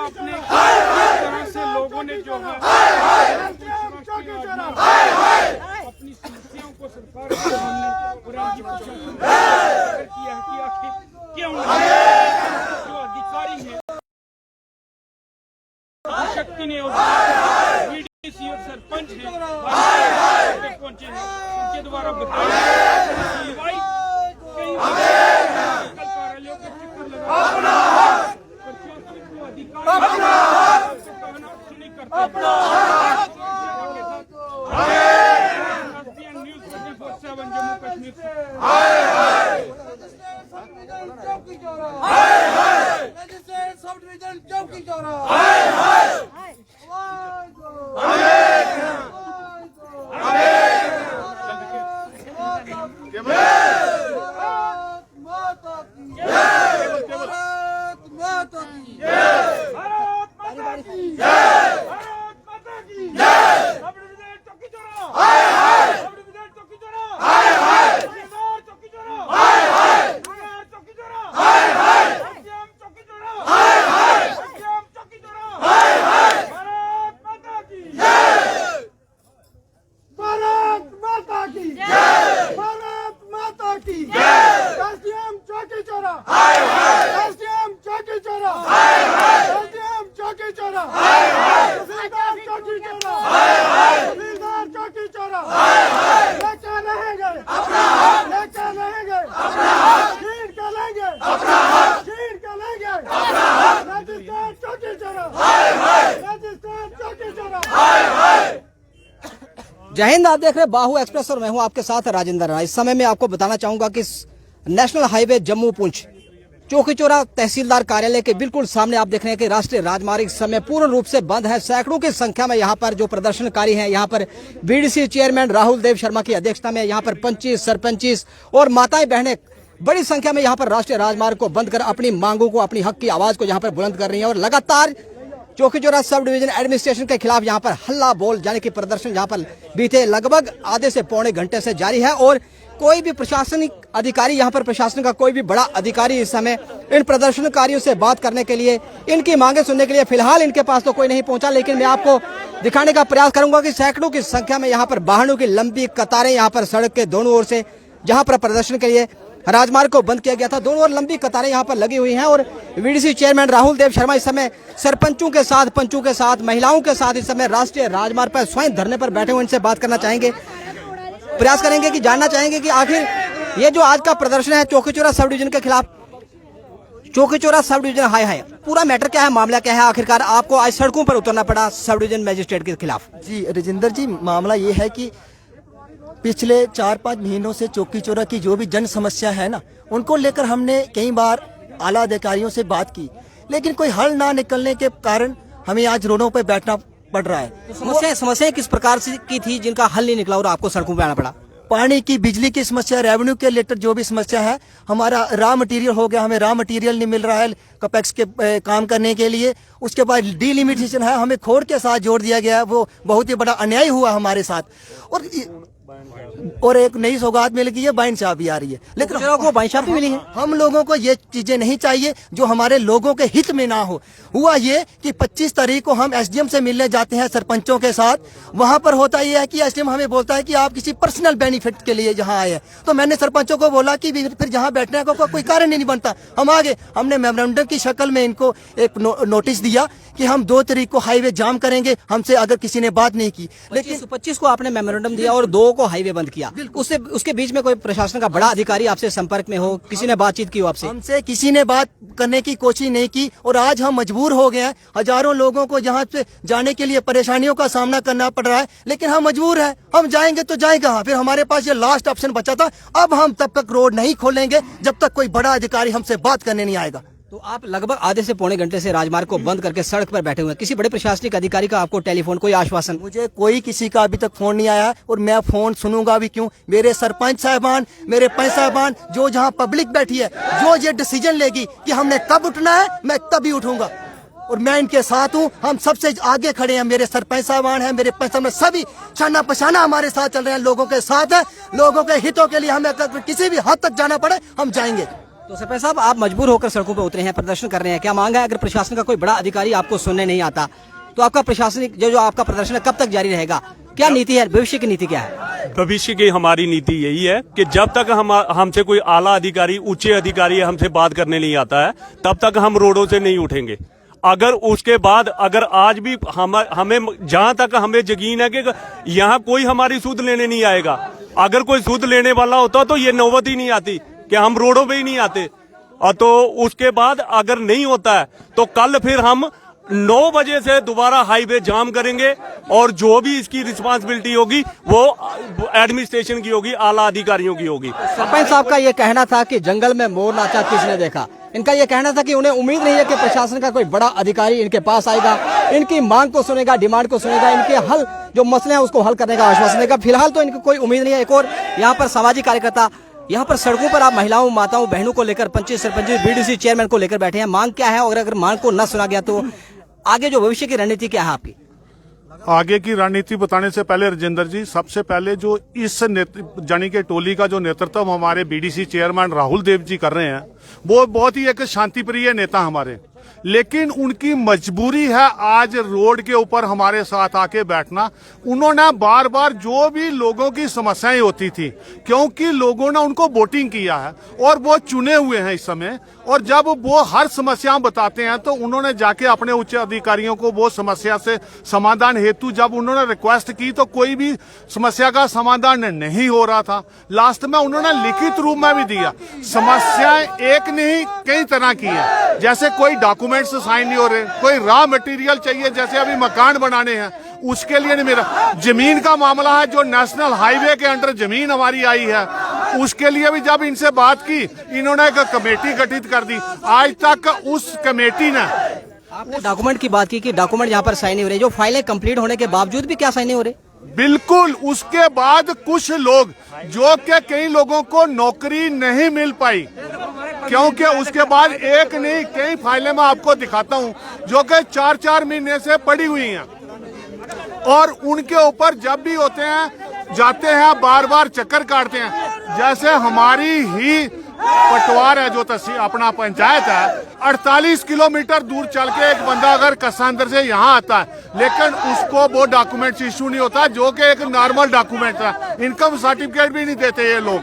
आपने इस तरह से लोगों ने जो है अपनी समस्याओं को सरकार के सामने किया है कि आखिर क्यों जो अधिकारी है शक्ति ने बीडीसी और सरपंच है पहुंचे हैं उनके द्वारा बताया कई कार्यालयों के चक्कर लगा सुनी करते न्यूज़ 24/7 जम्मू कश्मीर जय हिंद। आप देख रहे हैं बाहू एक्सप्रेस और मैं हूं आपके साथ राजेंद्र राय। इस समय मैं आपको बताना चाहूंगा कि नेशनल हाईवे जम्मू पुंछ चौकीचौरा तहसीलदार कार्यालय के बिल्कुल सामने आप देख रहे हैं कि राष्ट्रीय राजमार्ग इस समय पूर्ण रूप से बंद है। सैकड़ों की संख्या में यहाँ पर जो प्रदर्शनकारी हैं, यहाँ पर बीडीसी चेयरमैन राहुल देव शर्मा की अध्यक्षता में यहाँ पर पंचिस, सरपंचिस और माताएं बहनें बड़ी संख्या में यहाँ पर राष्ट्रीय राजमार्ग को बंद कर अपनी मांगों को, अपनी हक की आवाज को यहाँ पर बुलंद कर रही है। और लगातार चौकीचौरा सब डिवीजन एडमिनिस्ट्रेशन के खिलाफ यहाँ पर हल्ला बोल यानी कि प्रदर्शन यहाँ पर बीते लगभग आधे से पौने घंटे से जारी है। और कोई भी प्रशासनिक अधिकारी यहाँ पर, प्रशासन का कोई भी बड़ा अधिकारी इस समय इन प्रदर्शनकारियों से बात करने के लिए, इनकी मांगे सुनने के लिए फिलहाल इनके पास तो कोई नहीं पहुंचा। लेकिन मैं आपको दिखाने का प्रयास करूंगा कि सैकड़ों की संख्या में यहाँ पर वाहनों की लंबी कतारें यहाँ पर सड़क के दोनों ओर से, जहाँ पर प्रदर्शन के लिए राजमार्ग को बंद किया गया था, दोनों ओर लंबी कतारें यहाँ पर लगी हुई हैं। और बीडीसी चेयरमैन राहुल देव शर्मा इस समय सरपंचों के साथ, पंचों के साथ, महिलाओं के साथ इस समय राष्ट्रीय राजमार्ग पर स्वयं धरने पर बैठे हुए, इनसे बात करना चाहेंगे, प्रयास करेंगे कि जानना चाहेंगे कि आखिर ये जो आज का प्रदर्शन है चौकीचौरा सब डिवीजन के खिलाफ, चौकीचौरा सब डिवीजन हाई है, पूरा मैटर क्या है, मामला क्या है, आखिरकार आपको आज सड़कों पर उतरना पड़ा सब डिवीजन मजिस्ट्रेट के खिलाफ? जी राजेंद्र जी, मामला ये है कि पिछले 4-5 महीनों से चौकीचौरा की जो भी जन समस्या है ना, उनको लेकर हमने कई बार आला अधिकारियों से बात की, लेकिन कोई हल ना निकलने के कारण हमें आज रोडों पर बैठना पड़ रहा है। तो समस्याएं किस प्रकार से की थी जिनका हल नहीं निकला और आपको सड़कों पर आना पड़ा? पानी की, बिजली की समस्या, रेवेन्यू के रिलेटेड जो भी समस्या है, हमारा रॉ मटेरियल हो गया, हमें रॉ मटेरियल नहीं मिल रहा है कपेक्स के काम करने के लिए। उसके बाद डिलिमिटेशन है, हमें खोड़ के साथ जोड़ दिया गया, वो बहुत ही बड़ा अन्याय हुआ हमारे साथ। और एक नई सौगात मिल गई है, बाइन शॉप भी आ रही है, लेकिन को बाइन शॉप भी मिली है। हम लोगों को ये चीजें नहीं चाहिए जो हमारे लोगों के हित में ना हो। हुआ ये कि 25 तारीख को हम एसडीएम से मिलने जाते हैं सरपंचों के साथ। वहां पर होता यह है कि एसडीएम हमें बोलता है कि आप किसी पर्सनल बेनिफिट के लिए यहाँ आए हैं। तो मैंने सरपंचों को बोला कि फिर जहाँ बैठने का कोई कारण ही नहीं बनता, हम आगे। हमने मेमोरेंडम की शक्ल में इनको एक नोटिस दिया कि हम 2 तारीख को हाईवे जाम करेंगे, हमसे अगर किसी ने बात नहीं की। लेकिन 25 को आपने मेमोरेंडम दिया और 2 को हाईवे बंद किया, उसके बीच में कोई प्रशासन का बड़ा अधिकारी आपसे संपर्क में हो, किसी ने बातचीत की हो आपसे? हमसे किसी ने बात करने की कोशिश नहीं की और आज हम मजबूर हो गए हैं। हजारों लोगों को यहाँ से जाने के लिए परेशानियों का सामना करना पड़ रहा है, लेकिन हम मजबूर हैं। हम जाएंगे तो जाए कहाँ? फिर हमारे पास ये लास्ट ऑप्शन बचा था। अब हम तब तक रोड नहीं खोलेंगे जब तक कोई बड़ा अधिकारी हमसे बात करने नहीं आएगा। तो आप लगभग आधे से पौने घंटे से राजमार्ग को बंद करके सड़क पर बैठे हुए हैं। किसी बड़े प्रशासनिक अधिकारी का आपको टेलीफोन, कोई आश्वासन? मुझे कोई किसी का अभी तक फोन नहीं आया और मैं फोन सुनूंगा भी क्यों? मेरे सरपंच साहबान, मेरे पंच साहबान, जो जहां पब्लिक बैठी है, जो ये डिसीजन लेगी कि हमने कब उठना है, मैं तभी उठूंगा और मैं इनके साथ हूँ। हम सबसे आगे खड़े हैं। मेरे सरपंच साहबान हैं, मेरे पंच साहब, सभी छाना पछाना हमारे साथ चल रहे हैं, लोगों के साथ है। लोगों के हितों के लिए हमें अगर किसी भी हद तक जाना पड़े हम जाएंगे। तो सरपंच साहब, आप मजबूर होकर सड़कों पर उतरे हैं, प्रदर्शन कर रहे हैं, क्या मांग है? अगर प्रशासन का कोई बड़ा अधिकारी आपको सुनने नहीं आता तो आपका प्रशासनिक जो आपका प्रदर्शन है कब तक जारी रहेगा? क्या नीति है, भविष्य की नीति क्या है? भविष्य की हमारी नीति यही है कि जब तक हमसे कोई आला अधिकारी, उच्च अधिकारी हमसे बात करने नहीं आता है, तब तक हम रोडों से नहीं उठेंगे। अगर उसके बाद अगर आज भी हमें जहां तक हमें यकीन है कि यहाँ कोई हमारी सूद लेने नहीं आएगा, अगर कोई सूद लेने वाला होता तो ये नौबत ही नहीं आती कि हम रोडों पे ही नहीं आते। और तो उसके बाद अगर नहीं होता है तो कल फिर हम 9 बजे से दोबारा हाईवे जाम करेंगे और जो भी इसकी रिस्पांसिबिलिटी होगी वो एडमिनिस्ट्रेशन की होगी, आला अधिकारियों की होगी। सरपंच साहब का ये कहना था कि जंगल में मोर नाचा किसने देखा। इनका ये कहना था कि उन्हें उम्मीद नहीं है कि प्रशासन का कोई बड़ा अधिकारी इनके पास आएगा, इनकी मांग को सुनेगा, डिमांड को सुनेगा, इनके हल जो मसले हैं उसको हल करने का आश्वासन देगा। फिलहाल तो इनको कोई उम्मीद नहीं है। एक और यहाँ पर सामाजिक कार्यकर्ता, यहाँ पर सड़कों पर आप महिलाओं, माताओं, बहनों को लेकर, पंचायत सरपंच, बीडीसी चेयरमैन को लेकर बैठे हैं। मांग क्या है और अगर मांग को न सुना गया तो आगे जो भविष्य की रणनीति क्या है आपकी? आगे की रणनीति बताने से पहले राजेंद्र जी, सबसे पहले जो इस जानी के टोली का जो नेतृत्व हमारे बीडीसी चेयरमैन राहुल देव जी कर रहे हैं, वो बहुत ही एक शांतिप्रिय नेता हमारे, लेकिन उनकी मजबूरी है आज रोड के ऊपर हमारे साथ आके बैठना। उन्होंने बार बार जो भी लोगों की समस्याएं होती थी, क्योंकि लोगों ने उनको वोटिंग किया है और वो चुने हुए हैं इस समय, और जब वो हर समस्या बताते हैं तो उन्होंने जाके अपने उच्च अधिकारियों को वो समस्या से समाधान हेतु जब उन्होंने रिक्वेस्ट की तो कोई भी समस्या का समाधान नहीं हो रहा था। लास्ट में उन्होंने लिखित रूप में भी दिया। समस्याएं एक नहीं कई तरह की है, जैसे कोई डॉक्यूमेंट्स साइन नहीं हो रहे, कोई रॉ मटेरियल चाहिए, जैसे अभी मकान बनाने हैं उसके लिए नहीं मेरा, जमीन का मामला है जो नेशनल हाईवे के अंडर जमीन हमारी आई है उसके लिए भी जब इनसे बात की, इन्होंने एक कमेटी गठित कर दी। आज तक उस कमेटी ने, आपने डॉक्यूमेंट की बात की कि डॉक्यूमेंट यहाँ पर साइन नहीं हो रहे, जो फाइलें कंप्लीट होने के बावजूद भी क्या साइन नहीं हो रहे? बिल्कुल। उसके बाद कुछ लोग जो कि कई लोगों को नौकरी नहीं मिल पाई, क्योंकि उसके बाद एक नहीं कई फाइलें मैं आपको दिखाता हूं जो कि 4-4 महीने से पड़ी हुई हैं, और उनके ऊपर जब भी होते हैं जाते हैं बार बार चक्कर काटते हैं। जैसे हमारी ही पटवार है जो अपना पंचायत है, 48 किलोमीटर दूर चल के एक बंदा अगर कसांदर से यहाँ आता है, लेकिन उसको वो डॉक्यूमेंट इशू नहीं होता जो कि एक नॉर्मल डॉक्यूमेंट है। इनकम सर्टिफिकेट भी नहीं देते ये लोग।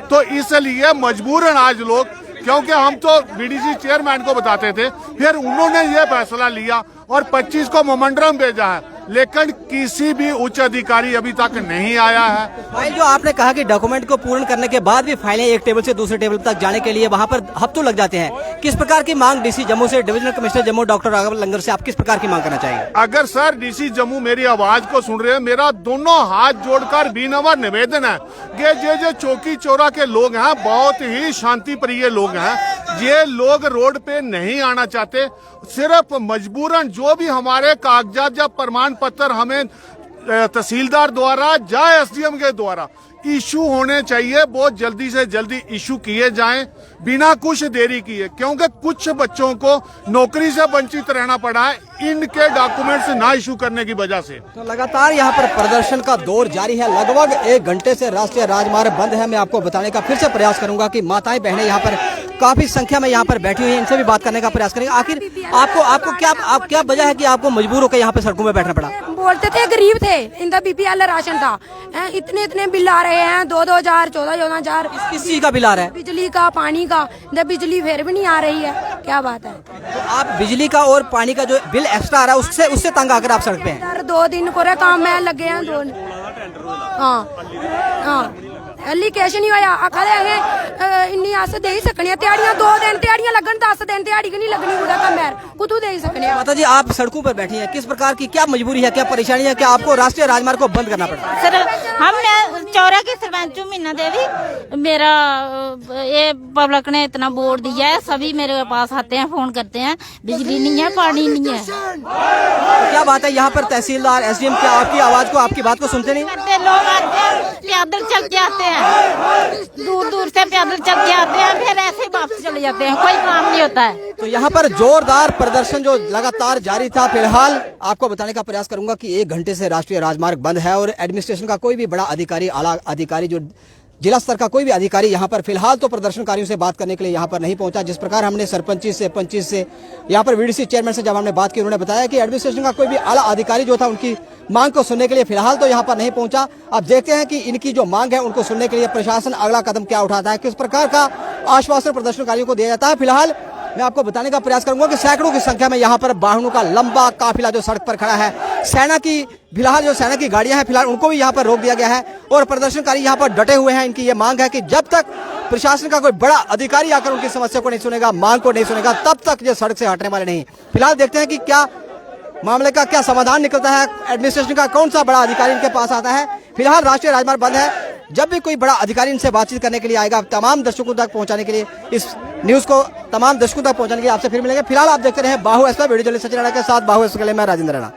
तो इसलिए मजबूरन आज लोग, क्योंकि हम तो बीडीसी चेयरमैन को बताते थे, फिर उन्होंने ये फैसला लिया और 25 को मोमेंडम भेजा है, लेकिन किसी भी उच्च अधिकारी अभी तक नहीं आया है। फाइल जो आपने कहा कि डॉक्यूमेंट को पूर्ण करने के बाद भी फाइलें एक टेबल से दूसरे टेबल तक जाने के लिए वहां पर हफ्तों लग जाते हैं, किस प्रकार की मांग डीसी जम्मू से, divisional commissioner Jammu doctor Raghav Langer से आप किस प्रकार की मांग करना चाहेंगे? अगर सर डीसी जम्मू मेरी आवाज को सुन रहे हैं, मेरा दोनों हाथ जोड़कर बीनवा निवेदन है कि जो चौकी चौरा के लोग हैं बहुत ही शांति प्रिय लोग हैं, ये लोग रोड पे नहीं आना चाहते, सिर्फ मजबूरन जो भी हमारे कागजात या प्रमाण पत्र हमें तहसीलदार द्वारा या एसडीएम के द्वारा इशू होने चाहिए, बहुत जल्दी से जल्दी इशू किए जाएं बिना कुछ देरी किए, क्योंकि कुछ बच्चों को नौकरी से वंचित रहना पड़ा है इनके डॉक्यूमेंट्स ना इशू करने की वजह से। तो लगातार यहाँ पर प्रदर्शन का दौर जारी है। लगभग 1 घंटे से राष्ट्रीय राजमार्ग बंद है। मैं आपको बताने का फिर से प्रयास करूंगा कि माताएं बहनें यहाँ पर काफी संख्या में यहाँ पर बैठी हुई है, इनसे भी बात करने का प्रयास करेंगे। आखिर आपको क्या वजह है कि आपको मजबूर होकर यहाँ पे सड़कों में बैठना पड़ा? बोलते थे गरीब थे, इनका बीपीएल राशन था, इतने बिल आ रहे हैं, 2-2 14 हजार। किस चीज का बिल आ रहा है? बिजली का, पानी का। बिजली फिर भी नहीं आ रही है, क्या बात है? तो आप बिजली का और पानी का जो बिल एक्स्ट्रा आ रहा है उससे तंग आकर आप सड़क पे हैं? 2 दिन को काम में लगे हैं, 2। हाँ एलिकेशन ही होया आखा इन्नी अस दे ही सकने ध्याड़ियां, 2 दिन ध्याड़ियां लगन, 10 दिन ध्याड़ी नहीं लगनी, पूरा कमैर कुतू दे ही सकने। माता जी, आप सड़कों पर बैठी हैं, किस प्रकार की क्या मजबूरी है, क्या परेशानी है, क्या आपको राष्ट्रीय राजमार्ग को बंद करना पड़ा? सर हम चौरा की सरपंच हूँ मीना देवी। मेरा ये पब्लिक ने इतना बोर्ड दिया है, सभी मेरे पास आते हैं, फोन करते हैं, बिजली नहीं है, पानी नहीं है। क्या बात है, यहाँ पर तहसीलदार, एसडीएम क्या आपकी आवाज को, आपकी बात को सुनते नहीं? लोग आते हैं, पैदल चल के आते हैं, दूर दूर से पैदल चल के आते हैं, फिर ऐसे ही वापस चले जाते हैं, कोई काम नहीं होता है। तो यहाँ पर जोरदार प्रदर्शन जो लगातार जारी था। फिलहाल आपको बताने का प्रयास करूंगा कि 1 घंटे से राष्ट्रीय राजमार्ग बंद है और एडमिनिस्ट्रेशन का कोई भी बड़ा अधिकारी, आला अधिकारी जो जिला स्तर का कोई भी अधिकारी यहाँ पर फिलहाल तो प्रदर्शनकारियों से बात करने के लिए यहाँ पर नहीं पहुंचा। जिस प्रकार हमने सरपंची से, पंची से, यहाँ पर वीडीसी चेयरमैन से जब हमने बात की, उन्होंने बताया कि एडमिनिस्ट्रेशन का कोई भी आला अधिकारी जो था उनकी मांग को सुनने के लिए फिलहाल तो यहाँ पर नहीं पहुंचा। अब देखते हैं कि इनकी जो मांग है उनको सुनने के लिए प्रशासन अगला कदम क्या उठाता है, किस प्रकार का आश्वासन प्रदर्शनकारियों को दिया जाता है। फिलहाल मैं आपको बताने का प्रयास करूंगा कि सैकड़ों की संख्या में यहाँ पर वाहनों का लंबा काफिला जो सड़क पर खड़ा है, सेना की फिलहाल जो सेना की गाड़ियां हैं फिलहाल उनको भी यहाँ पर रोक दिया गया है और प्रदर्शनकारी यहाँ पर डटे हुए हैं। इनकी ये मांग है कि जब तक प्रशासन का कोई बड़ा अधिकारी आकर उनकी समस्या को नहीं सुनेगा, मांग को नहीं सुनेगा, तब तक ये सड़क से हटने वाले नहीं। फिलहाल देखते हैं कि क्या मामले का क्या समाधान निकलता है, एडमिनिस्ट्रेशन का कौन सा बड़ा अधिकारी इनके पास आता है। फिलहाल राष्ट्रीय राजमार्ग बंद है। जब भी कोई बड़ा अधिकारी इनसे बातचीत करने के लिए आएगा, तमाम दर्शकों तक पहुंचाने के लिए, इस न्यूज को तमाम दर्शकों तक पहुंचाने के लिए आपसे फिर मिलेंगे। फिलहाल आप देखते रहे बाहु express, video journalist Sachin Rana के साथ बाहु एक्सप्रेस में राजेंद्र राणा।